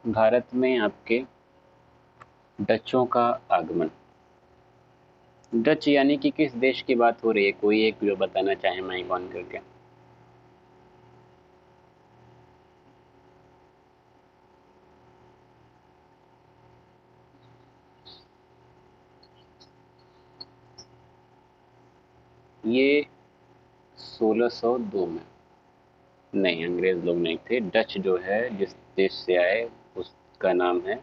भारत में आपके डचों का आगमन। डच यानी कि किस देश की बात हो रही है? कोई एक जो बताना चाहे माइक ऑन करके। ये 1602 में। नहीं, अंग्रेज लोग नहीं थे। डच जो है जिस देश से आए उसका नाम है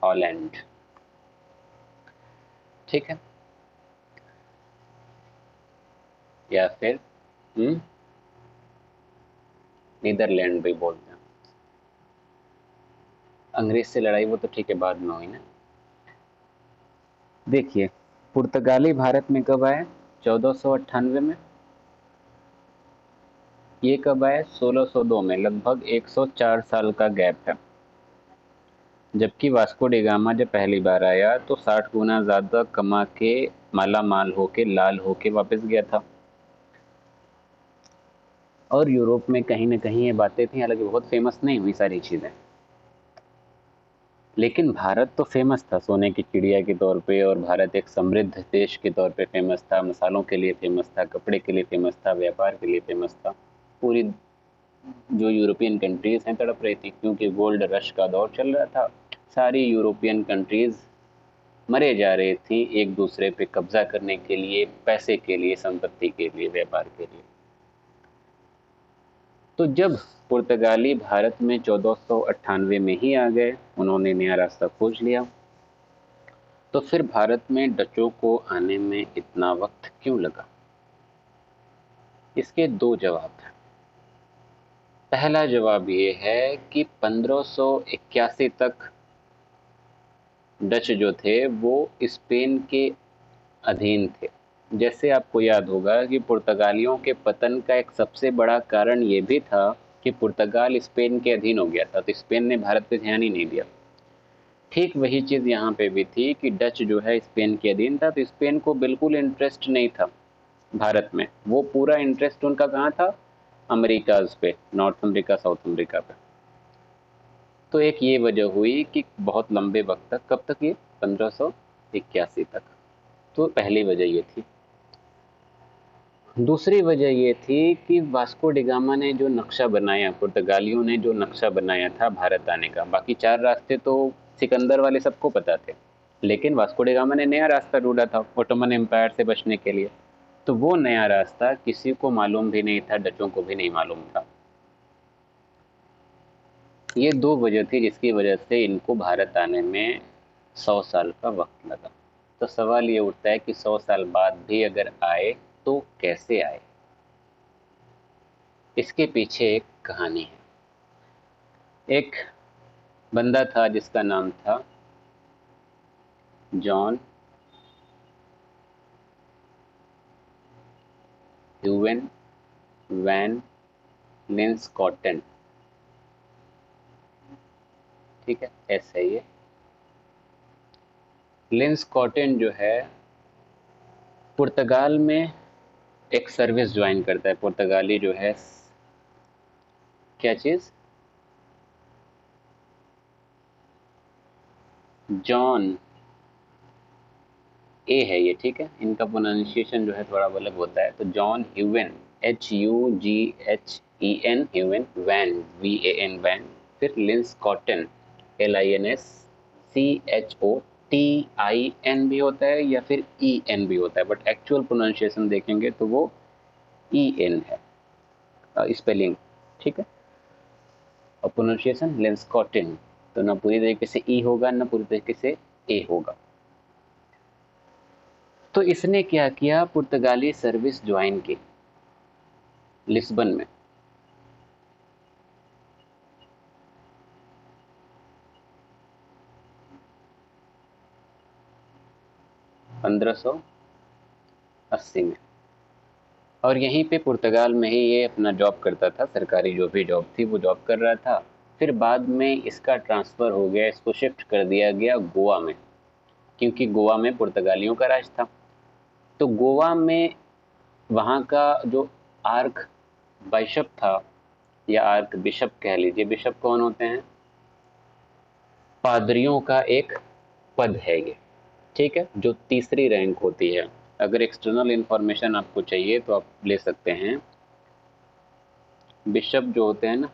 हॉलैंड। ठीक है। या फिर नीदरलैंड भी बोलते हैं। अंग्रेज से लड़ाई वो तो ठीक है, बाद में हुई ना। देखिए, पुर्तगाली भारत में कब आए? 1498 में। ये कब आए? 1602 में। लगभग 104 साल का गैप है। जबकि वास्को डी गामा जब पहली बार आया तो 60 गुना ज्यादा कमा के माला माल होके लाल होके वापस गया था। और यूरोप में कहीं ना कहीं ये बातें थी, हालांकि बहुत फेमस नहीं हुई सारी चीजें। लेकिन भारत तो फेमस था सोने की चिड़िया के तौर पे, और भारत एक समृद्ध देश के तौर पे फेमस था, मसालों के लिए फेमस था, कपड़े के लिए फेमस था, व्यापार के लिए फेमस था। पूरी जो यूरोपियन कंट्रीज हैं तड़प रही थी, क्योंकि गोल्ड रश का दौर चल रहा था। सारी यूरोपियन कंट्रीज मरे जा रही थी एक दूसरे पे कब्जा करने के लिए, पैसे के लिए, संपत्ति के लिए, व्यापार के लिए। तो जब पुर्तगाली भारत में 1498 में ही आ गए, उन्होंने नया रास्ता खोज लिया, तो फिर भारत में डचों को आने में इतना वक्त क्यों लगा? इसके दो जवाब हैं। पहला जवाब ये है कि 1581 तक डच जो थे वो स्पेन के अधीन थे। जैसे आपको याद होगा कि पुर्तगालियों के पतन का एक सबसे बड़ा कारण ये भी था कि पुर्तगाल स्पेन के अधीन हो गया था, तो स्पेन ने भारत पे ध्यान ही नहीं दिया। ठीक वही चीज यहाँ पे भी थी कि डच जो है स्पेन के अधीन था, तो स्पेन को बिल्कुल इंटरेस्ट नहीं था भारत में। वो पूरा इंटरेस्ट उनका कहाँ था? अमेरिकाज पे, नॉर्थ अमेरिका, साउथ अमेरिका पे। तो एक ये वजह हुई कि बहुत लंबे वक्त तक, कब तक ये? 1581 तक। तो पहली वजह ये थी। दूसरी वजह ये थी कि वास्को डिगामा ने जो नक्शा बनाया, पुर्तगालियों ने जो नक्शा बनाया था भारत आने का, बाकी चार रास्ते तो सिकंदर वाले सबको पता थे, लेकिन वास्को डिगामा ने नया रास्ता ढूंढा था ओटोमन एम्पायर से बचने के लिए। तो वो नया रास्ता किसी को मालूम भी नहीं था, डचों को भी नहीं मालूम था। ये दो वजह थी जिसकी वजह से इनको भारत आने में 100 साल का वक्त लगा। तो सवाल ये उठता है कि 100 साल बाद भी अगर आए तो कैसे आए? इसके पीछे एक कहानी है। एक बंदा था जिसका नाम था जॉन ह्यूवेन वैन लिंस्कॉटन। ठीक है, ऐसा ही है। लिंस्कॉटन जो है पुर्तगाल में एक सर्विस ज्वाइन करता है। पुर्तगाली जो है, क्या चीज? जॉन ए है ये, ठीक है। इनका प्रोनाउंसिएशन जो है थोड़ा अलग होता है। तो John Huyghen, HUGHEN, Huyghen, van, VAN, van. फिर लिंस्कॉटन, LINSCHOTIN भी होता है या फिर EN भी होता है, बट एक्चुअल प्रोनाउंसिएशन देखेंगे तो वो EN है, स्पेलिंग। ठीक है। और प्रोनाउंसिएशन लिंस्कॉटन। तो ना पूरी तरीके से ई होगा ना पूरी तरीके से ए होगा। तो इसने क्या किया? पुर्तगाली सर्विस ज्वाइन की लिस्बन में। 1580 में। और यहीं पे पुर्तगाल में ही ये अपना जॉब करता था, सरकारी जो भी जॉब थी वो जॉब कर रहा था। फिर बाद में इसका ट्रांसफ़र हो गया, इसको शिफ्ट कर दिया गया गोवा में, क्योंकि गोवा में पुर्तगालियों का राज था। तो गोवा में वहाँ का जो आर्क बाइशप था, या आर्क बिशप कह लीजिए। बिशप कौन होते हैं? पादरियों का एक पद है ये, ठीक है, जो तीसरी रैंक होती है। अगर एक्सटर्नल इंफॉर्मेशन आपको चाहिए तो आप ले सकते हैं। बिशप जो होते हैं ना,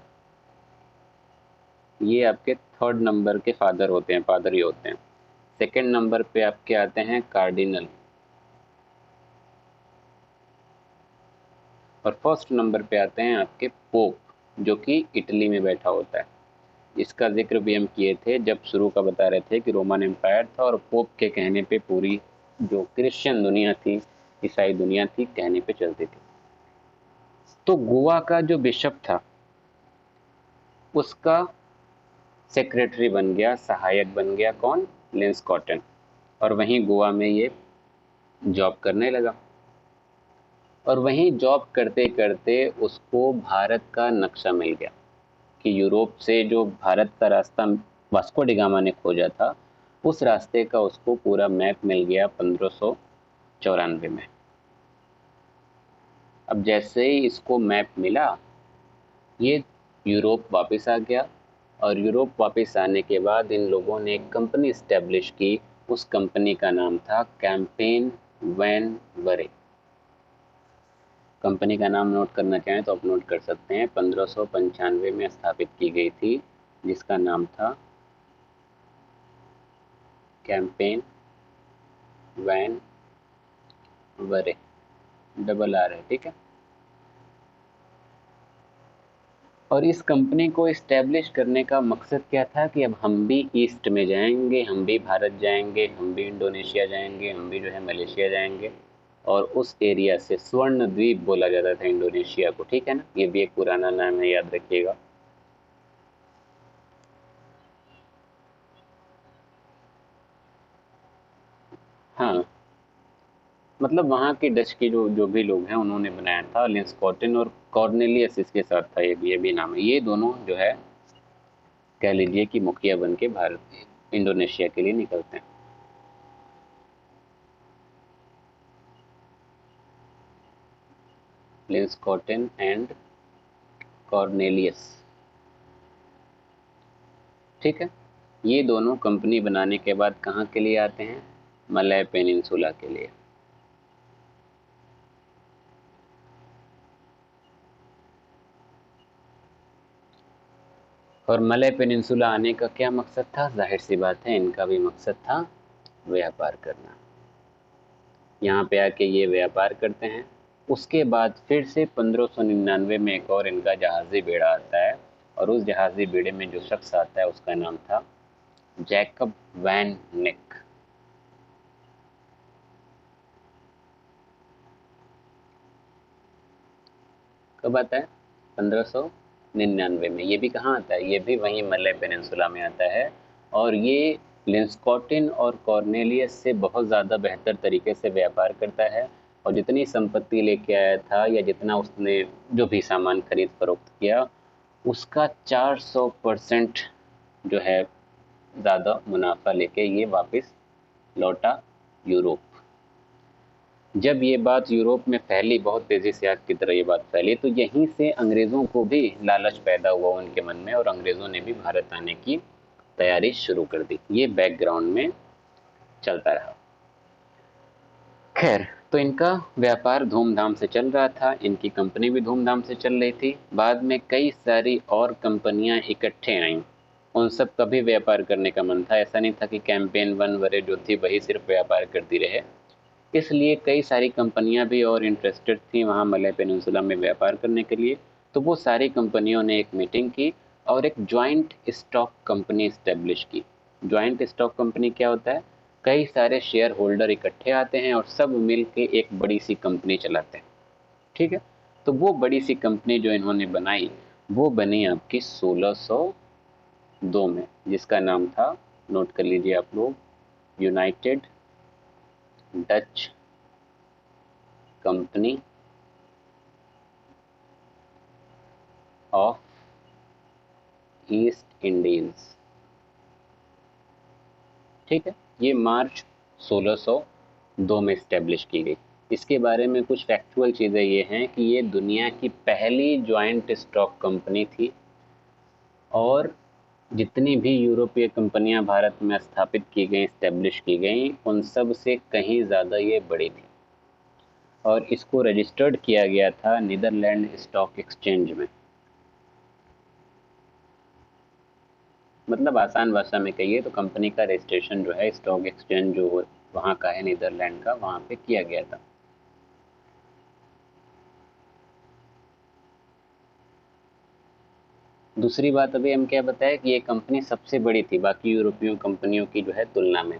ये आपके थर्ड नंबर के फादर होते हैं, पादरी होते हैं। सेकंड नंबर पे आपके आते हैं कार्डिनल, और फर्स्ट नंबर पे आते हैं आपके पोप, जो कि इटली में बैठा होता है। इसका जिक्र भी हम किए थे जब शुरू का बता रहे थे कि रोमन एम्पायर था और पोप के कहने पे पूरी जो क्रिश्चियन दुनिया थी, ईसाई दुनिया थी, कहने पे चलती थी। तो गोवा का जो बिशप था उसका सेक्रेटरी बन गया, सहायक बन गया कौन? लिंस्कॉटन। और वहीं गोवा में ये जॉब करने लगा, और वहीं जॉब करते करते उसको भारत का नक्शा मिल गया कि यूरोप से जो भारत का रास्ता वास्को डी गामा ने खोजा था, उस रास्ते का उसको पूरा मैप मिल गया 1594 में। अब जैसे ही इसको मैप मिला, ये यूरोप वापस आ गया, और यूरोप वापस आने के बाद इन लोगों ने एक कंपनी इस्टेब्लिश की। उस कंपनी का नाम था कैंपेन वैन वरे। कंपनी का नाम नोट करना चाहें तो आप नोट कर सकते हैं। 1595 में स्थापित की गई थी, जिसका नाम था कैंपेन वैन वरे, डबल आर है, ठीक है। और इस कंपनी को इस्टेब्लिश करने का मकसद क्या था कि अब हम भी ईस्ट में जाएंगे, हम भी भारत जाएंगे, हम भी इंडोनेशिया जाएंगे, हम भी जो है मलेशिया जाएंगे। और उस एरिया से स्वर्ण द्वीप बोला जाता था इंडोनेशिया को, ठीक है ना, ये भी एक पुराना नाम है, याद रखिएगा। हाँ, मतलब वहाँ के डच के जो जो भी लोग हैं उन्होंने बनाया था। लिंस्कॉटन और कॉर्नेलियस इसके साथ था, ये भी नाम है। ये दोनों जो है कह लीजिए कि मुखिया बन के भारत इंडोनेशिया के लिए निकलते हैं। लिंस्कॉटन एंड कॉर्नेलियस, ठीक है। ये दोनों कंपनी बनाने के बाद कहाँ के लिए आते हैं? मलय पेनिनसुला के लिए। और मलय पेनिनसुला आने का क्या मकसद था? जाहिर सी बात है, इनका भी मकसद था व्यापार करना। यहाँ पे आके ये व्यापार करते हैं। उसके बाद फिर से 1599 में एक और इनका जहाजी बेड़ा आता है, और उस जहाजी बेड़े में जो शख्स आता है उसका नाम था जैकब वैन निक। कब आता है? 1599 में। ये भी कहाँ आता है? ये भी वहीं मलय पेनिनसुला में आता है। और ये लिंस्कॉटिन और कॉर्नेलियस से बहुत ज़्यादा बेहतर तरीके से व्यापार करता है, और जितनी संपत्ति लेके आया था या जितना उसने जो भी सामान खरीद फरोख्त किया, उसका 400% जो है ज़्यादा मुनाफा लेके ये वापस लौटा यूरोप। जब ये बात यूरोप में फैली, बहुत तेज़ी से आग की तरह ये बात फैली, तो यहीं से अंग्रेज़ों को भी लालच पैदा हुआ उनके मन में, और अंग्रेज़ों ने भी भारत आने की तैयारी शुरू कर दी। ये बैकग्राउंड में चलता रहा। खैर, तो इनका व्यापार धूमधाम से चल रहा था, इनकी कंपनी भी धूमधाम से चल रही थी। बाद में कई सारी और कंपनियां इकट्ठे आईं, उन सब का भी व्यापार करने का मन था। ऐसा नहीं था कि कैंपेन वन वरे जो थी वही सिर्फ व्यापार करती रहे। इसलिए कई सारी कंपनियां भी और इंटरेस्टेड थी वहाँ मलय पेनिनसुला में व्यापार करने के लिए। तो वो सारी कंपनियों ने एक मीटिंग की और एक जॉइंट स्टॉक कंपनी इस्टेब्लिश की। जॉइंट स्टॉक कंपनी क्या होता है? कई सारे शेयर होल्डर इकट्ठे आते हैं और सब मिल के एक बड़ी सी कंपनी चलाते हैं, ठीक है। तो वो बड़ी सी कंपनी जो इन्होंने बनाई, वो बनी आपकी 1602 में, जिसका नाम था, नोट कर लीजिए आप लोग, United Dutch company of east Indies, ठीक है। ये मार्च 1602 में स्टेब्लिश की गई। इसके बारे में कुछ फैक्चुअल चीज़ें ये हैं कि ये दुनिया की पहली जॉइंट स्टॉक कंपनी थी, और जितनी भी यूरोपीय कंपनियां भारत में स्थापित की गई, इस्टेब्लिश की गई, उन सब से कहीं ज़्यादा ये बड़ी थी। और इसको रजिस्टर्ड किया गया था नीदरलैंड स्टॉक एक्सचेंज में। मतलब आसान भाषा में कहिए तो कंपनी का रजिस्ट्रेशन जो है स्टॉक एक्सचेंज जो वहाँ का है नीदरलैंड का, वहाँ पे किया गया था। दूसरी बात अभी हम क्या बताया कि ये कंपनी सबसे बड़ी थी बाकी यूरोपीय कंपनियों की जो है तुलना में।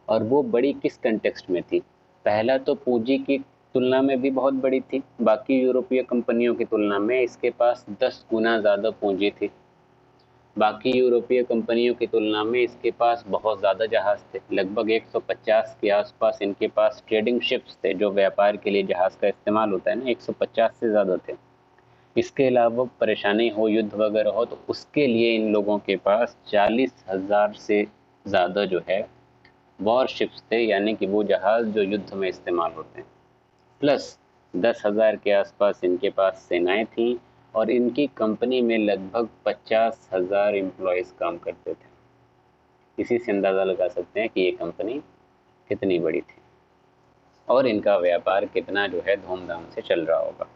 और वो बड़ी किस कंटेक्स्ट में थी? पहला तो पूंजी की तुलना में भी बहुत बड़ी थी, बाकी यूरोपीय कंपनियों की तुलना में इसके पास 10 गुना ज़्यादा पूंजी थी। बाकी यूरोपीय कंपनियों की तुलना में इसके पास बहुत ज़्यादा जहाज़ थे, लगभग 150 के आसपास इनके पास ट्रेडिंग शिप्स थे, जो व्यापार के लिए जहाज़ का इस्तेमाल होता है ना, 150 से ज़्यादा थे। इसके अलावा परेशानी हो, युद्ध वगैरह हो, तो उसके लिए इन लोगों के पास 40,000 से ज़्यादा जो है वॉरशिप्स थे, यानी कि वो जहाज़ जो युद्ध में इस्तेमाल होते हैं। प्लस 10,000 के आसपास इनके पास सेनाएं थीं, और इनकी कंपनी में लगभग 50,000 एम्प्लॉयज़ काम करते थे। इसी से अंदाज़ा लगा सकते हैं कि ये कंपनी कितनी बड़ी थी और इनका व्यापार कितना जो है धूमधाम से चल रहा होगा।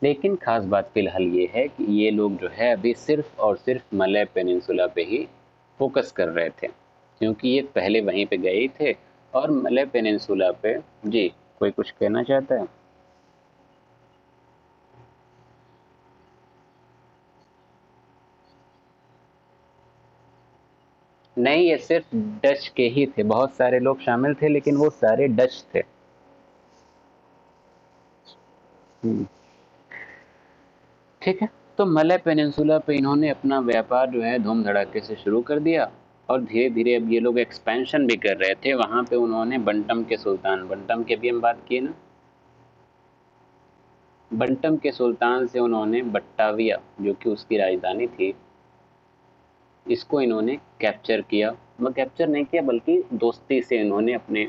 लेकिन खास बात फिलहाल ये है कि ये लोग जो है अभी सिर्फ और सिर्फ मलय पेनिनसुला पे ही फोकस कर रहे थे, क्योंकि ये पहले वहीं पे गए थे। और मलय पेनिनसुला पे, जी कोई कुछ कहना चाहता है? नहीं, ये सिर्फ डच के ही थे, बहुत सारे लोग शामिल थे लेकिन वो सारे डच थे। हम्म, ठीक है। तो मलय पेनिनसुला पे इन्होंने अपना व्यापार जो है धूम धड़ाके से शुरू कर दिया, और धीरे धीरे अब ये लोग एक्सपेंशन भी कर रहे थे। वहां पे उन्होंने बंटम के सुल्तान, बंटम की अभी हम बात किए ना, बंटम के सुल्तान से उन्होंने बट्टाविया, जो कि उसकी राजधानी थी, इसको इन्होंने कैप्चर किया। मैं कैप्चर नहीं किया बल्कि दोस्ती से इन्होंने अपने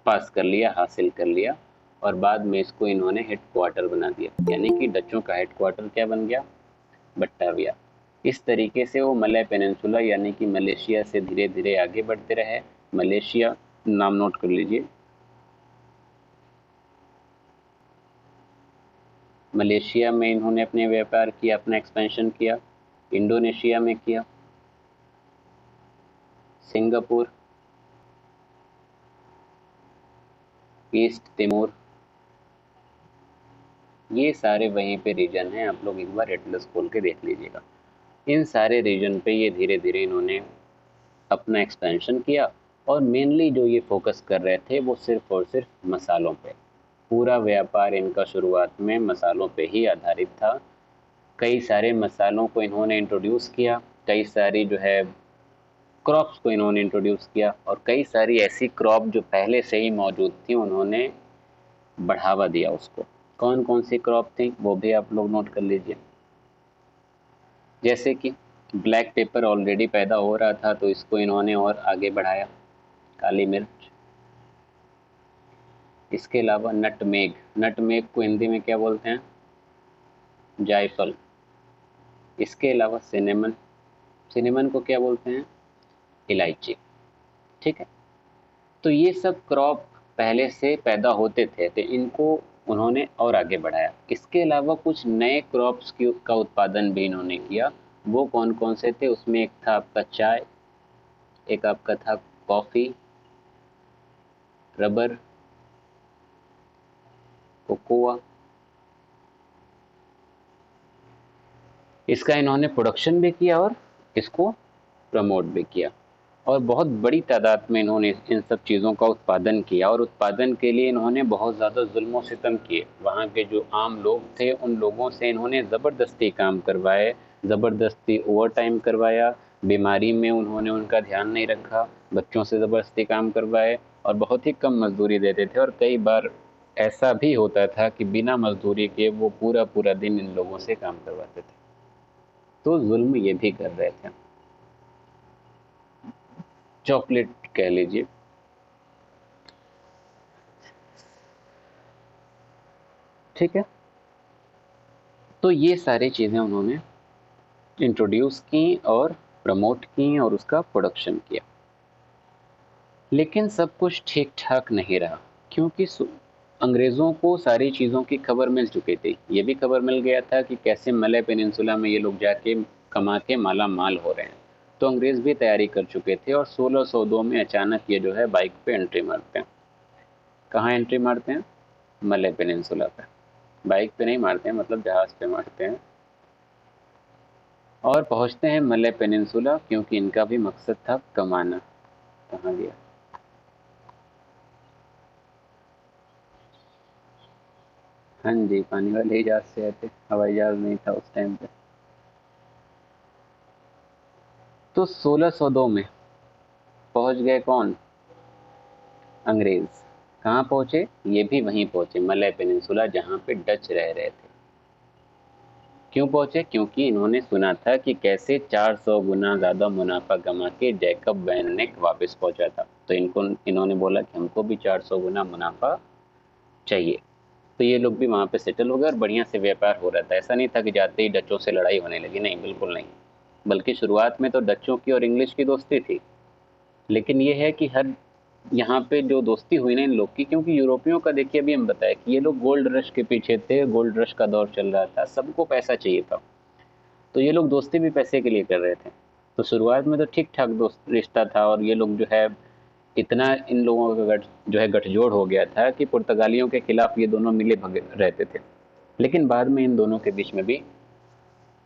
पास कर लिया, हासिल कर लिया। और बाद में इसको इन्होंने हेडक्वार्टर बना दिया, यानी कि डचों का हेडक्वार्टर क्या बन गया? बट्टाविया। इस तरीके से वो मलय पेनिनसुला यानी कि मलेशिया से धीरे धीरे आगे बढ़ते रहे। मलेशिया, नाम नोट कर लीजिए, मलेशिया में इन्होंने अपने व्यापार किया, अपना एक्सपेंशन किया। इंडोनेशिया में किया, सिंगापुर, ईस्ट तिमोर, ये सारे वहीं पे रीजन हैं। आप लोग एक बार एटलस खोल के देख लीजिएगा। इन सारे रीजन पे ये धीरे धीरे इन्होंने अपना एक्सपेंशन किया। और मेनली जो ये फोकस कर रहे थे वो सिर्फ और सिर्फ मसालों पे। पूरा व्यापार इनका शुरुआत में मसालों पे ही आधारित था। कई सारे मसालों को इन्होंने इंट्रोड्यूस किया, कई सारी जो है क्रॉप्स को इन्होंने इंट्रोड्यूस किया, और कई सारी ऐसी क्रॉप जो पहले से ही मौजूद थी उन्होंने बढ़ावा दिया उसको। कौन कौन सी क्रॉप थी वो भी आप लोग नोट कर लीजिए। जैसे कि ब्लैक पेपर ऑलरेडी पैदा हो रहा था, तो इसको इन्होंने और आगे बढ़ाया, काली मिर्च। इसके अलावा नटमेग, नटमेग को हिंदी में क्या बोलते हैं? जायफल। इसके अलावा सिनेमन, सिनेमन को क्या बोलते हैं? इलायची। ठीक है। तो ये सब क्रॉप पहले से पैदा होते थे, तो इनको उन्होंने और आगे बढ़ाया। इसके अलावा कुछ नए क्रॉप्स का उत्पादन भी इन्होंने किया। वो कौन कौन से थे? उसमें एक था आपका चाय, एक आपका था कॉफ़ी, रबर, कोकोआ। इसका इन्होंने प्रोडक्शन भी किया और इसको प्रमोट भी किया। और बहुत बड़ी तादाद में इन्होंने इन सब चीज़ों का उत्पादन किया, और उत्पादन के लिए इन्होंने बहुत ज़्यादा जुल्म सितम किए। वहाँ के जो आम लोग थे उन लोगों से इन्होंने ज़बरदस्ती काम करवाए, ज़बरदस्ती ओवर टाइम करवाया, बीमारी में उन्होंने उनका ध्यान नहीं रखा, बच्चों से ज़बरदस्ती काम करवाए, और बहुत ही कम मजदूरी देते थे। और कई बार ऐसा भी होता था कि बिना मजदूरी के वो पूरा पूरा दिन इन लोगों से काम करवाते थे। तो जुल्म ये भी कर रहे थे। चॉकलेट कह लीजिए। ठीक है, तो ये सारी चीज़ें उन्होंने इंट्रोड्यूस की और प्रमोट की और उसका प्रोडक्शन किया। लेकिन सब कुछ ठीक ठाक नहीं रहा, क्योंकि अंग्रेज़ों को सारी चीज़ों की खबर मिल चुकी थी। ये भी खबर मिल गया था कि कैसे मलय पेनिनसुला में ये लोग जाके कमा के माला माल हो रहे हैं। तो अंग्रेज़ भी तैयारी कर चुके थे और 1602 में अचानक ये जो है बाइक पे एंट्री मारते हैं। कहाँ एंट्री मारते हैं? मलय पेनिनसुला पे। बाइक पे नहीं मारते हैं, मतलब जहाज़ पे मारते हैं और पहुंचते हैं मलय पेनिनसुला, क्योंकि इनका भी मकसद था कमाना। कहाँ गया? हाँ जी, पानी वाले जहाज से आए थे, हवाई जहाज नहीं था उस टाइम पे। तो 1602 में पहुंच गए कौन? अंग्रेज। कहाँ पहुंचे? ये भी वहीं पहुंचे, मलय पेनिनसुला, जहाँ पे डच रह रहे थे। क्यों पहुंचे? क्योंकि इन्होंने सुना था कि कैसे 400 गुना ज्यादा मुनाफा कमा के जैकब वैन नेक वापस पहुंचा था। तो इन्होंने बोला कि हमको भी 400 गुना मुनाफा चाहिए। तो ये लोग भी वहाँ पे सेटल हो गए और बढ़िया से व्यापार हो रहा था। ऐसा नहीं था कि जाते ही डचों से लड़ाई होने लगी, नहीं, बिल्कुल नहीं। बल्कि शुरुआत में तो डचों की और इंग्लिश की दोस्ती थी। लेकिन ये है कि हर यहाँ पे जो दोस्ती हुई ना इन लोग की, क्योंकि यूरोपियों का देखिए अभी हम बताया कि ये लोग गोल्ड रश के पीछे थे, गोल्ड रश का दौर चल रहा था, सबको पैसा चाहिए था। तो ये लोग दोस्ती भी पैसे के लिए कर रहे थे। तो शुरुआत में तो ठीक ठाक दोस्त रिश्ता था और ये लोग जो है इतना इन लोगों का जो है गठजोड़ हो गया था कि पुर्तगालियों के खिलाफ ये दोनों मिले भगे रहते थे। लेकिन बाद में इन दोनों के बीच में भी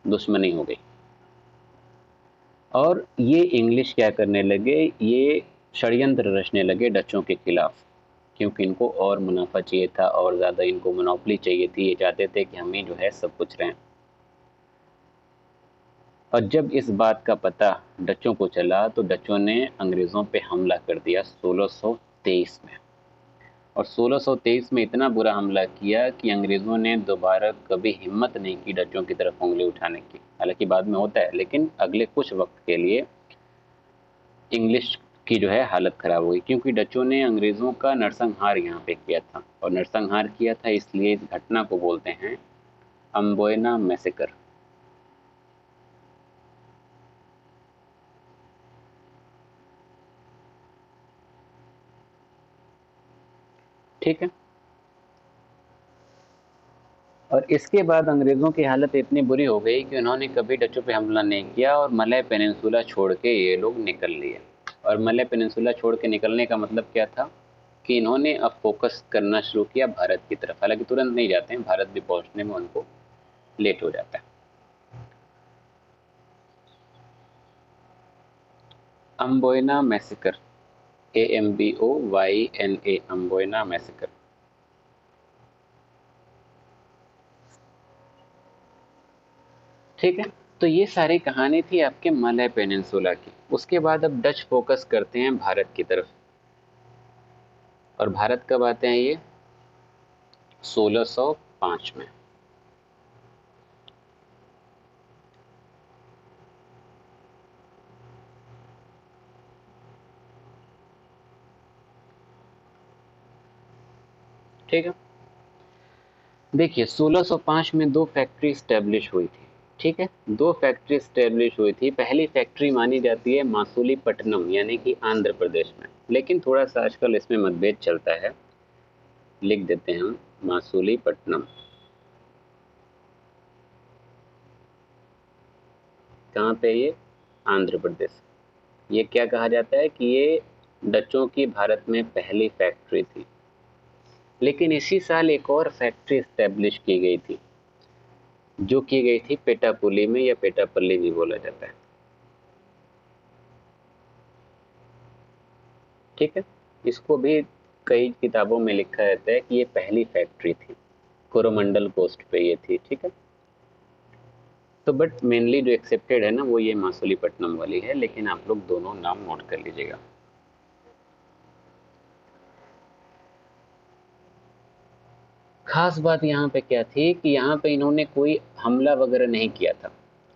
दुश्मनी हो गई और ये इंग्लिश क्या करने लगे, ये षड्यंत्र रचने लगे डचों के खिलाफ, क्योंकि इनको और मुनाफा चाहिए था और ज़्यादा इनको मोनोपोली चाहिए थी। ये चाहते थे कि हम ही जो है सब कुछ रहें। और जब इस बात का पता डचों को चला तो डचों ने अंग्रेज़ों पे हमला कर दिया 1623 में। और 1623 में इतना बुरा हमला किया कि अंग्रेज़ों ने दोबारा कभी हिम्मत नहीं की डचों की तरफ उंगली उठाने की। हालांकि बाद में होता है, लेकिन अगले कुछ वक्त के लिए इंग्लिश की जो है हालत ख़राब हो गई, क्योंकि डचों ने अंग्रेज़ों का नरसंहार यहाँ पे किया था। और नरसंहार किया था इसलिए इस घटना को बोलते हैं अम्बोयना मैसेकर। ठीक है, और इसके बाद अंग्रेज़ों की हालत इतनी बुरी हो गई कि उन्होंने कभी डचों पे हमला नहीं किया और मलय पेनिनसुला छोड़ के ये लोग निकल लिए। और मलय पेनिनसुला छोड़ के निकलने का मतलब क्या था कि इन्होंने अब फोकस करना शुरू किया भारत की तरफ। हालांकि तुरंत नहीं जाते हैं, भारत भी पहुंचने में उनको लेट हो जाता है। अम्बोयना मैसेकर, AMBOYNA, अम्बोयना मैसेकर। ठीक है, तो ये सारी कहानी थी आपके मलय पेनिनसुला की। उसके बाद अब डच फोकस करते हैं भारत की तरफ। और भारत कब आते हैं ये? 1605 में। ठीक है, देखिए 1605 में दो फैक्ट्री स्टैब्लिश हुई थी। ठीक है, दो फैक्ट्री स्टैब्लिश हुई थी। पहली फैक्ट्री मानी जाती है मासूलीपट्टनम, यानी कि आंध्र प्रदेश में। लेकिन थोड़ा सा आजकल इसमें मतभेद चलता है, लिख देते हैं हम मासूलीपट्टनम। कहाँ पे ये? आंध्र प्रदेश। ये क्या कहा जाता है कि ये डचों की भारत में पहली फैक्ट्री थी। लेकिन इसी साल एक और फैक्ट्री स्टैब्लिश की गई थी, जो की गई थी पेटापुली में, या पेटापल्ली भी बोला जाता है। ठीक है, इसको भी कई किताबों में लिखा रहता है कि ये पहली फैक्ट्री थी, कोरोमंडल कोस्ट पे ये थी। ठीक है, तो बट मेनली जो एक्सेप्टेड है ना वो ये मासूलीपट्टनम वाली है, लेकिन आप लोग दोनों नाम नोट कर लीजिएगा। खास बात यहाँ पे क्या थी कि यहाँ पे इन्होंने कोई हमला वगैरह नहीं किया था,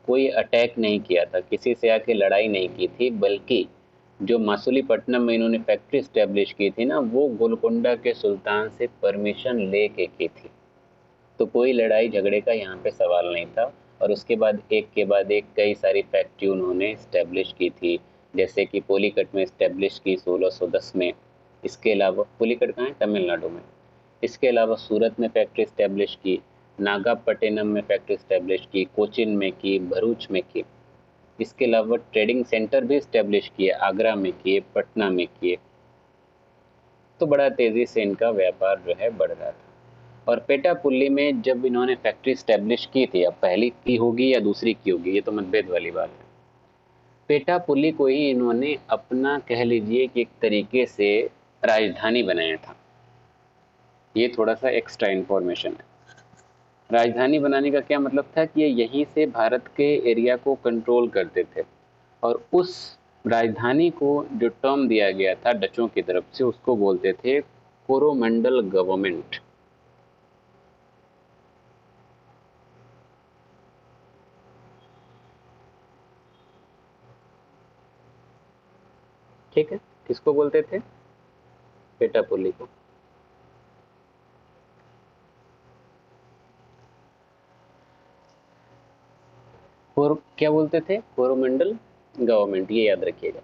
कोई अटैक नहीं किया था, किसी से आके लड़ाई नहीं की थी, बल्कि जो मासूलीपट्टनम में इन्होंने फैक्ट्री स्टैब्लिश की थी ना, वो गोलकोंडा के सुल्तान से परमिशन लेके की थी। तो कोई लड़ाई झगड़े का यहाँ पे सवाल नहीं था। और उसके बाद एक के बाद एक कई सारी फैक्ट्री उन्होंने इस्टेब्लिश की थी, जैसे कि पुलिकट में इस्टेब्लिश की 1610 में। इसके अलावा पुलिकट कहाँ है, तमिलनाडु में। इसके अलावा सूरत में फैक्ट्री इस्टेब्लिश की, नागापट्टिनम में फैक्ट्री इस्टेब्लिश की, कोचिन में की, भरूच में की। इसके अलावा ट्रेडिंग सेंटर भी इस्टेब्लिश किए, आगरा में किए, पटना में किए। तो बड़ा तेज़ी से इनका व्यापार जो है बढ़ रहा था। और पेटापुल्ली में जब इन्होंने फैक्ट्री स्टैब्लिश की थी, अब पहली की होगी या दूसरी की होगी ये तो मतभेद वाली बात है, पेटापुल्ली को ही इन्होंने अपना कह लीजिए कि एक तरीके से राजधानी बनाया था। ये थोड़ा सा एक्स्ट्रा इंफॉर्मेशन है। राजधानी बनाने का क्या मतलब था कि ये यहीं से भारत के एरिया को कंट्रोल करते थे। और उस राजधानी को जो टर्म दिया गया था डचों की तरफ से, उसको बोलते थे कोरोमंडल गवर्नमेंट। ठीक है, किसको बोलते थे, पेटापुल्ली को। क्या बोलते थे, कोरोमंडल गवर्नमेंट, ये याद रखिएगा।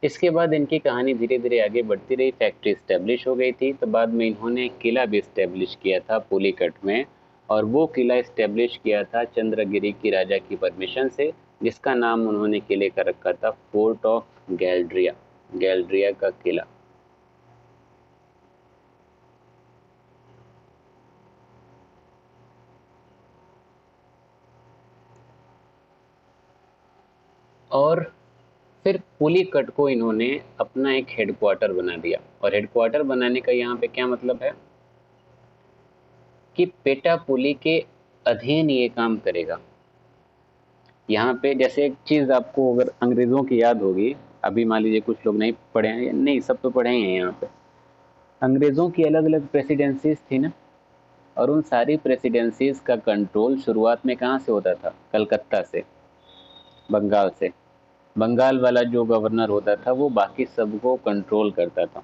इसके बाद इनकी कहानी धीरे धीरे आगे बढ़ती रही, फैक्ट्री इस्टेब्लिश हो गई थी। तो बाद में इन्होंने एक किला भी इस्टेब्लिश किया था पुलिकट में, और वो किला इस्टेब्लिश किया था चंद्रगिरी की राजा की परमिशन से, जिसका नाम उन्होंने किले का रखा था फोर्ट ऑफ गैल्ड्रिया, गैल्ड्रिया का किला। और फिर पुलिकट को इन्होंने अपना एक हेडक्वार्टर बना दिया। और हेडक्वार्टर बनाने का यहाँ पे क्या मतलब है कि पेटापुली के अधीन ये काम करेगा। यहाँ पे जैसे एक चीज़ आपको अगर अंग्रेज़ों की याद होगी, अभी मान लीजिए कुछ लोग नहीं पढ़े हैं, नहीं सब तो पढ़े ही हैं यहाँ पे। अंग्रेज़ों की अलग अलग प्रेसिडेंसीज थी ना, और उन सारी प्रेसिडेंसीज का कंट्रोल शुरुआत में कहाँ से होता था, कलकत्ता से, बंगाल से। बंगाल वाला जो गवर्नर होता था वो बाकी सबको कंट्रोल करता था,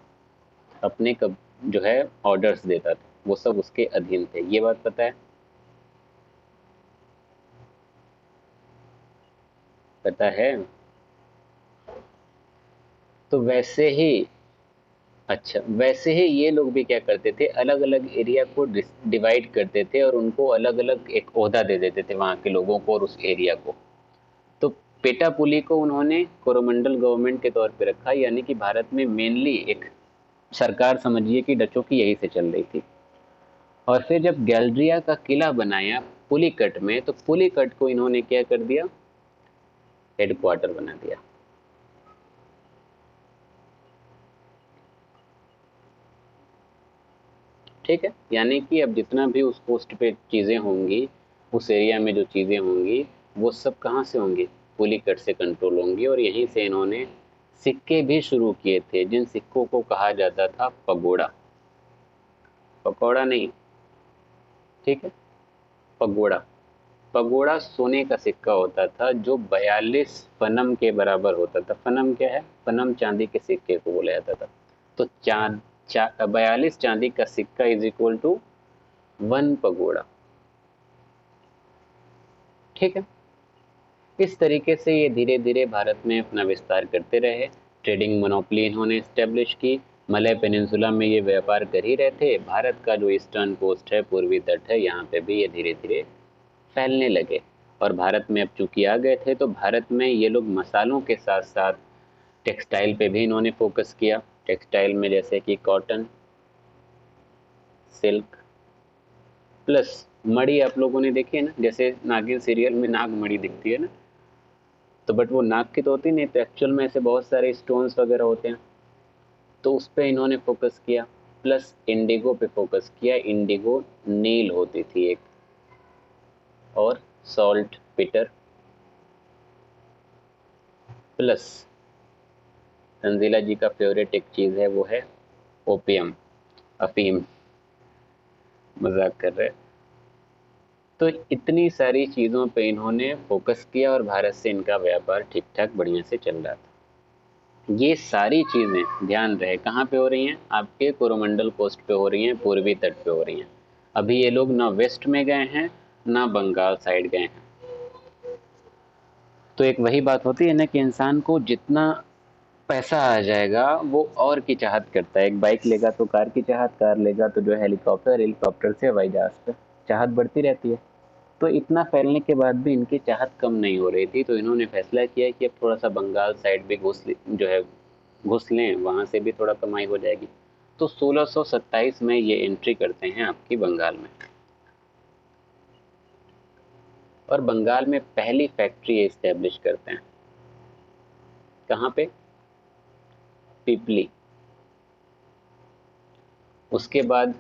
अपने कब जो है ऑर्डर्स देता था, वो सब उसके अधीन थे। ये बात पता है, पता है। तो वैसे ही, अच्छा वैसे ही ये लोग भी क्या करते थे, अलग अलग एरिया को डिवाइड करते थे और उनको अलग अलग एक ओहदा दे देते थे वहाँ के लोगों को और उस एरिया को। तो पेटापुली को उन्होंने कोरोमंडल गवर्नमेंट के तौर पे रखा, यानी कि भारत में मेनली एक सरकार समझिए कि डचों की यही से चल रही थी। और फिर जब गैल्ड्रिया का किला बनाया पुलिकट में, तो पुलिकट को इन्होंने क्या कर दिया, हेडक्वार्टर बना दिया। ठीक है, यानी कि अब जितना भी उस पोस्ट पे चीज़ें होंगी, उस एरिया में जो चीज़ें होंगी, वो सब कहाँ से होंगी, पुलिकट से कंट्रोल होंगी। और यहीं से इन्होंने सिक्के भी शुरू किए थे, जिन सिक्कों को कहा जाता था पगोड़ा, पकौड़ा नहीं, ठीक है, पगोड़ा। पगोड़ा सोने का सिक्का होता था जो 42 फनम के बराबर होता था। फनम क्या है, फनम चांदी के सिक्के को बोला जाता था। तो 42 चांदी का सिक्का इज इक्वल टू 1 पगोड़ा। ठीक है, इस तरीके से ये धीरे धीरे भारत में अपना विस्तार करते रहे। ट्रेडिंग मोनोपोली इन्होंने इस्टेब्लिश की। मलय पेनिनसुला में ये व्यापार कर ही रहे थे। भारत का जो ईस्टर्न कोस्ट है, पूर्वी तट है, यहाँ पे भी ये धीरे धीरे फैलने लगे। और भारत में अब चूंकि आ गए थे, तो भारत में ये लोग मसालों के साथ साथ टेक्सटाइल पे भी इन्होंने फोकस किया। टेक्सटाइल में जैसे कि कॉटन, सिल्क, प्लस मड़ी आप लोगों ने देखी है ना, जैसे नागिन सीरियल में नाग मड़ी दिखती है ना, तो बट वो नाग की तो होती नहीं, तो एक्चुअल में ऐसे बहुत सारे स्टोन्स वगैरह होते हैं, तो उस पे इन्होंने फोकस किया। प्लस इंडिगो पे फोकस किया। इंडिगो नील होती थी एक, और सॉल्ट पीटर, प्लस तंजीला जी का फेवरेट एक चीज़ है, वो है ओपियम, अफीम। मजाक कर रहे हैं। तो इतनी सारी चीज़ों पे इन्होंने फोकस किया और भारत से इनका व्यापार ठीक ठाक बढ़िया से चल रहा था। ये सारी चीज़ें ध्यान रहे कहाँ पे हो रही हैं, आपके कोरोमंडल कोस्ट पे हो रही हैं, पूर्वी तट पे हो रही हैं। अभी ये लोग ना वेस्ट में गए हैं ना बंगाल साइड गए हैं। तो एक वही बात होती है ना कि इंसान को जितना पैसा आ जाएगा वो और की चाहत करता है। एक बाइक लेगा तो कार की चाहत, कार लेगा तो जो है हेलीकॉप्टर, हेलीकॉप्टर से हवाई जहाज पे चाहत बढ़ती रहती है। तो इतना फैलने के बाद भी इनकी चाहत कम नहीं हो रही थी, तो इन्होंने फैसला किया कि अब थोड़ा सा बंगाल साइड भी जो है घुस लें, वहां से भी थोड़ा कमाई हो जाएगी। तो 1627 में ये एंट्री करते हैं आपकी बंगाल में, और बंगाल में पहली फैक्ट्री एस्टेब्लिश करते हैं। कहाँ पे? पिपली। उसके बाद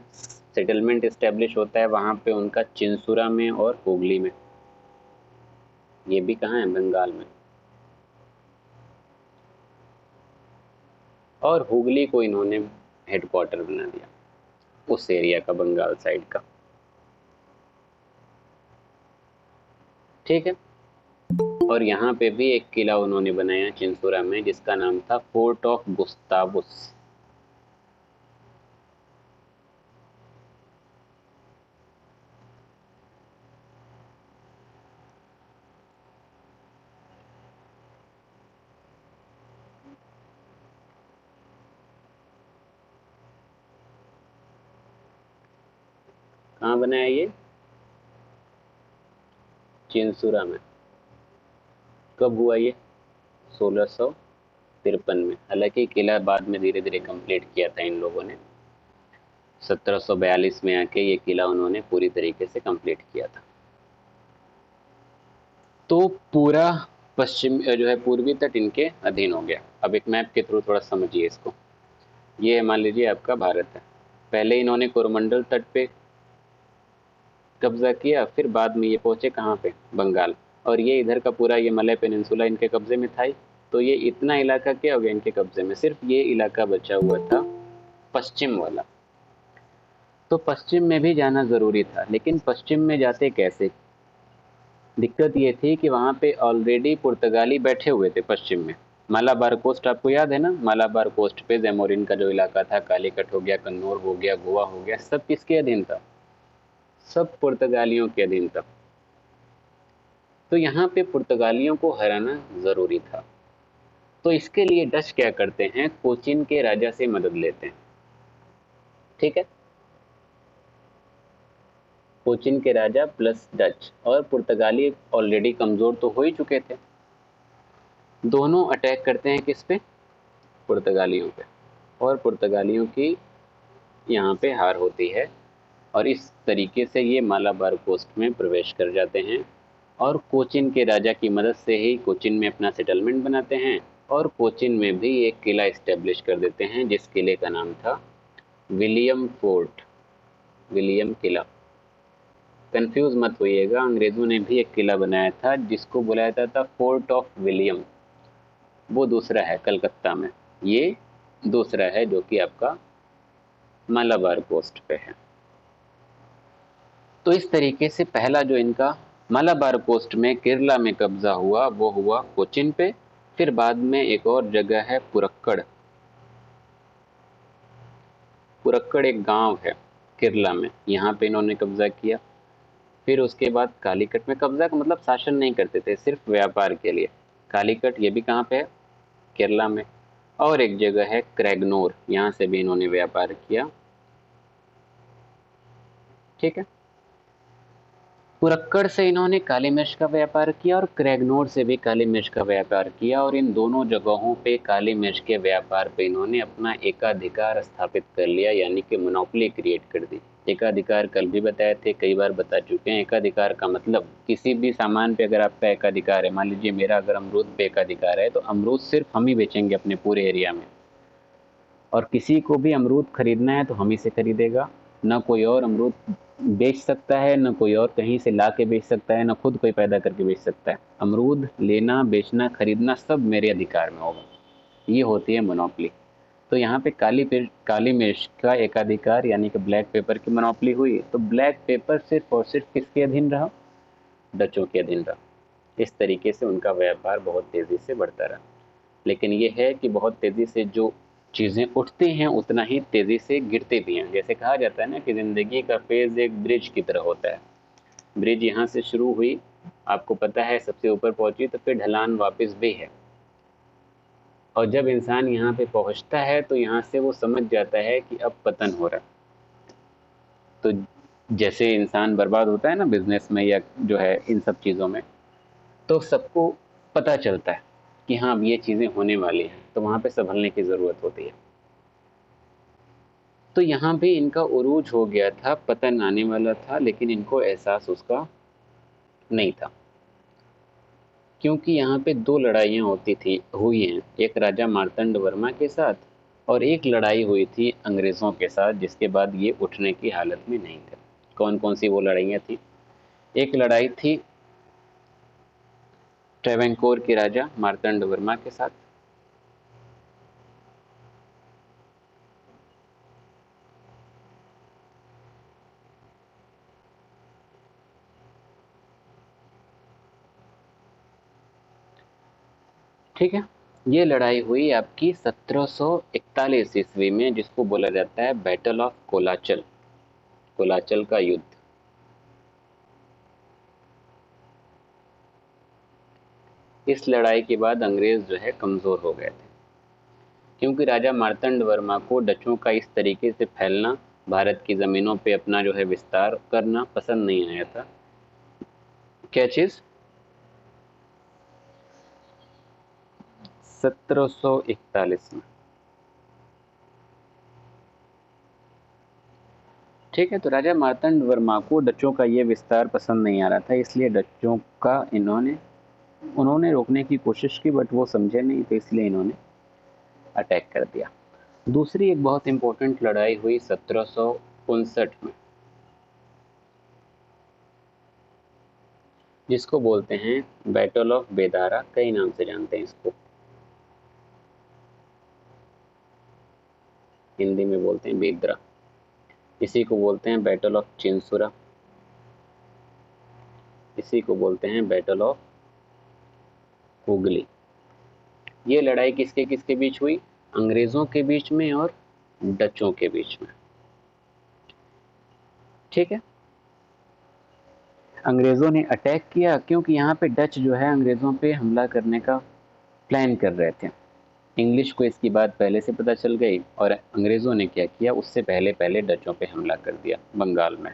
सेटलमेंट एस्टेब्लिश होता है वहां पे उनका चिंसुरा में और हुगली में। ये भी कहाँ है? बंगाल में। और हुगली को इन्होंने हेडक्वार्टर बना दिया, उस एरिया का, बंगाल साइड का। ठीक है। और यहाँ पे भी एक किला उन्होंने बनाया चिंसुरा में, जिसका नाम था फोर्ट ऑफ गुस्तावुस। कहाँ बनाया ये? चिंसुरा में। कब हुआ ये? 1653 में। हालांकि किला बाद में धीरे धीरे कंप्लीट किया था इन लोगों ने। 1742 में आके ये किला उन्होंने पूरी तरीके से कंप्लीट किया था। तो पूरा पश्चिम जो है पूर्वी तट इनके अधीन हो गया। अब एक मैप के थ्रू थोड़ा समझिए इसको। ये मान लीजिए आपका भारत है। पहले इन्होंने कोरोमंडल तट पे कब्जा किया, फिर बाद में ये पहुंचे कहाँ पे? बंगाल। और ये इधर का पूरा ये मलय पेनिनसुला इनके कब्जे में था ही। तो ये इतना इलाका क्या हो गया इनके कब्जे में? सिर्फ ये इलाका बचा हुआ था पश्चिम वाला। तो पश्चिम में भी जाना जरूरी था, लेकिन पश्चिम में जाते कैसे? दिक्कत ये थी कि वहां पे ऑलरेडी पुर्तगाली बैठे हुए थे पश्चिम में। मालाबार कोस्ट आपको याद है ना? मालाबार कोस्ट पे जैमोरिन का जो इलाका था, कालीकट हो गया, कन्नौर हो गया, गोवा हो गया, सब किसके अधीन था? सब पुर्तगालियों के अधीन था। तो यहाँ पे पुर्तगालियों को हराना जरूरी था। तो इसके लिए डच क्या करते हैं? कोचिन के राजा से मदद लेते हैं। ठीक है। कोचिन के राजा प्लस डच, और पुर्तगाली ऑलरेडी कमजोर तो हो ही चुके थे। दोनों अटैक करते हैं किस पे? पुर्तगालियों पे। और पुर्तगालियों की यहाँ पे हार होती है, और इस तरीके से ये मालाबार कोस्ट में प्रवेश कर जाते हैं। और कोचिन के राजा की मदद से ही कोचिन में अपना सेटलमेंट बनाते हैं, और कोचिन में भी एक किला इस्टेब्लिश कर देते हैं, जिस किले का नाम था विलियम फोर्ट, विलियम किला। कंफ्यूज मत होइएगा, अंग्रेजों ने भी एक किला बनाया था जिसको बुलाया जाता था फोर्ट ऑफ विलियम। वो दूसरा है कलकत्ता में, ये दूसरा है जो कि आपका मालाबार कोस्ट पे है। तो इस तरीके से पहला जो इनका मालाबार कोस्ट में केरला में कब्जा हुआ वो हुआ कोचिन पे। फिर बाद में एक और जगह है पुरक्कड़। पुरक्कड़ एक गांव है केरला में, यहाँ पे इन्होंने कब्जा किया। फिर उसके बाद कालीकट में कब्जा का मतलब शासन नहीं करते थे, सिर्फ व्यापार के लिए। कालीकट ये भी कहाँ पे है? केरला में। और एक जगह है क्रैगनोर, यहाँ से भी इन्होंने व्यापार किया। ठीक है। पुरक्कड़ से इन्होंने काली मिर्च का व्यापार किया, और क्रैगनोर से भी काली मिर्च का व्यापार किया। और इन दोनों जगहों पे काली मिर्च के व्यापार पे इन्होंने अपना एकाधिकार स्थापित कर लिया, यानी कि मोनोपोली क्रिएट कर दी। एकाधिकार कल भी बताए थे, कई बार बता चुके हैं। एकाधिकार का मतलब किसी भी सामान पे अगर आपका एकाधिकार है, मान लीजिए मेरा अगर अमरूद पे एकाधिकार है, तो अमरूद सिर्फ हम ही बेचेंगे अपने पूरे एरिया में, और किसी को भी अमरूद खरीदना है तो हम ही से खरीदेगा। ना कोई और अमरूद बेच सकता है, ना कोई और कहीं से ला के बेच सकता है, ना खुद कोई पैदा करके बेच सकता है। अमरूद लेना, बेचना, खरीदना सब मेरे अधिकार में होगा। ये होती है मोनोपोली। तो यहाँ पे काली मिर्च का एकाधिकार यानी कि ब्लैक पेपर की मोनोपोली हुई। तो ब्लैक पेपर सिर्फ और सिर्फ किसके अधीन रहा? डचों के अधीन रहा। इस तरीके से उनका व्यापार बहुत तेजी से बढ़ता रहा। लेकिन ये है कि बहुत तेजी से जो चीज़ें उठती हैं उतना ही तेज़ी से गिरते भी हैं। जैसे कहा जाता है ना कि ज़िंदगी का फेज़ एक ब्रिज की तरह होता है। ब्रिज यहाँ से शुरू हुई, आपको पता है सबसे ऊपर पहुंची, तो फिर ढलान वापस भी है। और जब इंसान यहाँ पे पहुंचता है तो यहाँ से वो समझ जाता है कि अब पतन हो रहा है। तो जैसे इंसान बर्बाद होता है ना बिजनेस में या जो है इन सब चीज़ों में, तो सबको पता चलता है कि हाँ अब ये चीज़ें होने वाली हैं, तो वहाँ पे संभलने की ज़रूरत होती है। तो यहाँ भी इनका उरूज हो गया था, पतन आने वाला था, लेकिन इनको एहसास उसका नहीं था, क्योंकि यहाँ पे दो लड़ाइयाँ हुई हैं, एक राजा मार्तंड वर्मा के साथ और एक लड़ाई हुई थी अंग्रेज़ों के साथ, जिसके बाद ये उठने की हालत में नहीं थे। कौन कौन सी वो लड़ाइयाँ थी? एक लड़ाई थी ट्रेवेंकोर के राजा मार्तंड वर्मा के साथ। ठीक है, ये लड़ाई हुई आपकी 1741 ईस्वी में, जिसको बोला जाता है बैटल ऑफ कोलाचल, कोलाचल का युद्ध। इस लड़ाई के बाद अंग्रेज जो है कमजोर हो गए थे, क्योंकि राजा मार्तंड वर्मा को डचों का इस तरीके से फैलना, भारत की जमीनों पे अपना जो है विस्तार करना पसंद नहीं आया था। क्या चीज? 1741 में। ठीक है, तो राजा मार्तंड वर्मा को डचों का ये विस्तार पसंद नहीं आ रहा था, इसलिए डचों का उन्होंने रोकने की कोशिश की, बट वो समझे नहीं, तो इसलिए इन्होंने अटैक कर दिया। दूसरी एक बहुत इंपॉर्टेंट लड़ाई हुई 1759 में, जिसको बोलते हैं बैटल ऑफ बेदारा, कई नाम से जानते हैं इसको। हिंदी में बोलते हैं बेदरा। इसी को बोलते हैं बैटल ऑफ चिंसुरा। इसी को बोलते हैं बैटल ऑफ हुगली। ये लड़ाई किसके किसके बीच हुई? अंग्रेजों के बीच में और डचों के बीच में। ठीक है, अंग्रेजों ने अटैक किया, क्योंकि यहाँ पे डच जो है अंग्रेजों पे हमला करने का प्लान कर रहे थे। इंग्लिश को इसकी बात पहले से पता चल गई, और अंग्रेजों ने क्या किया, उससे पहले पहले डचों पे हमला कर दिया बंगाल में।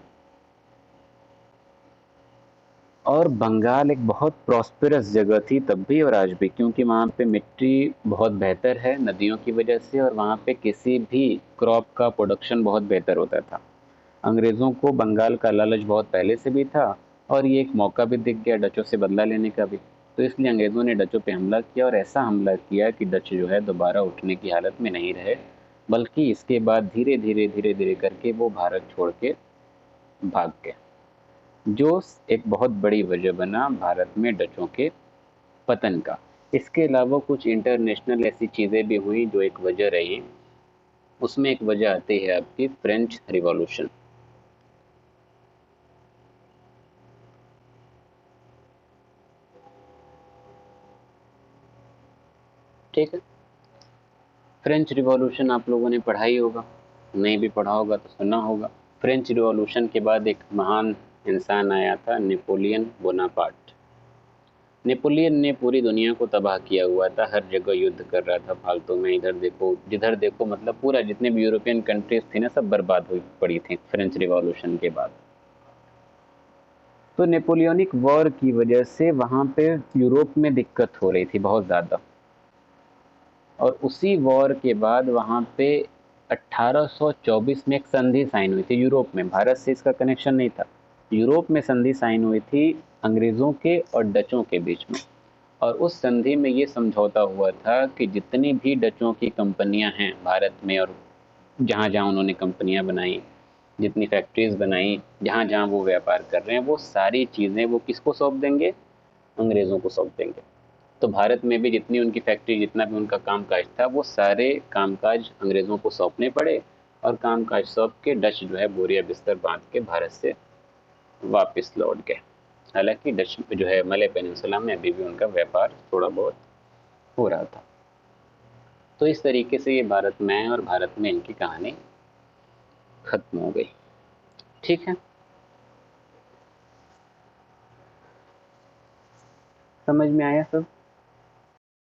और बंगाल एक बहुत प्रॉस्पेरस जगह थी तब भी और आज भी, क्योंकि वहाँ पे मिट्टी बहुत बेहतर है नदियों की वजह से, और वहाँ पे किसी भी क्रॉप का प्रोडक्शन बहुत बेहतर होता था। अंग्रेज़ों को बंगाल का लालच बहुत पहले से भी था, और ये एक मौका भी दिख गया डचों से बदला लेने का भी। तो इसलिए अंग्रेज़ों ने डचों पे हमला किया, और ऐसा हमला किया कि डच जो है दोबारा उठने की हालत में नहीं रहे, बल्कि इसके बाद धीरे धीरे करके वो भारत छोड़ के भाग गए, जो एक बहुत बड़ी वजह बना भारत में डचों के पतन का। इसके अलावा कुछ इंटरनेशनल ऐसी चीज़ें भी हुई जो एक वजह रही। उसमें एक वजह आती है आपकी फ्रेंच रिवॉल्यूशन। ठीक है, फ्रेंच रिवॉल्यूशन आप लोगों ने पढ़ा ही होगा, नहीं भी पढ़ा होगा तो सुना होगा। फ्रेंच रिवॉल्यूशन के बाद एक महान इंसान आया था, नेपोलियन बोनापार्ट। नेपोलियन ने पूरी दुनिया को तबाह किया हुआ था, हर जगह युद्ध कर रहा था फालतू में, इधर देखो जिधर देखो, मतलब पूरा जितने भी यूरोपियन कंट्रीज थी ना सब बर्बाद हुई पड़ी थी फ्रेंच रिवॉल्यूशन के बाद। तो नेपोलियनिक वॉर की वजह से वहाँ पे यूरोप में दिक्कत हो रही थी बहुत ज़्यादा, और उसी वॉर के बाद वहाँ पे 1824 में एक संधि साइन हुई थी यूरोप में। भारत से इसका कनेक्शन नहीं था, यूरोप में संधि साइन हुई थी अंग्रेज़ों के और डचों के बीच में। और उस संधि में ये समझौता हुआ था कि जितनी भी डचों की कंपनियां हैं भारत में, और जहाँ जहाँ उन्होंने कंपनियां बनाई, जितनी फैक्ट्रीज बनाई, जहाँ जहाँ वो व्यापार कर रहे हैं, वो सारी चीज़ें वो किसको सौंप देंगे? अंग्रेज़ों को सौंप देंगे। तो भारत में भी जितनी उनकी फैक्ट्री, जितना भी उनका कामकाज था, वो सारे कामकाज अंग्रेज़ों को सौंपने पड़े, और कामकाज सौंप के डच जो है बोरिया बिस्तर बांध के भारत से वापस लौट गए। हालांकि डच जो है मलय पेनिनसुला में अभी भी उनका व्यापार थोड़ा बहुत हो रहा था। तो इस तरीके से ये भारत में और भारत में इनकी कहानी खत्म हो गई। ठीक है, समझ में आया सब?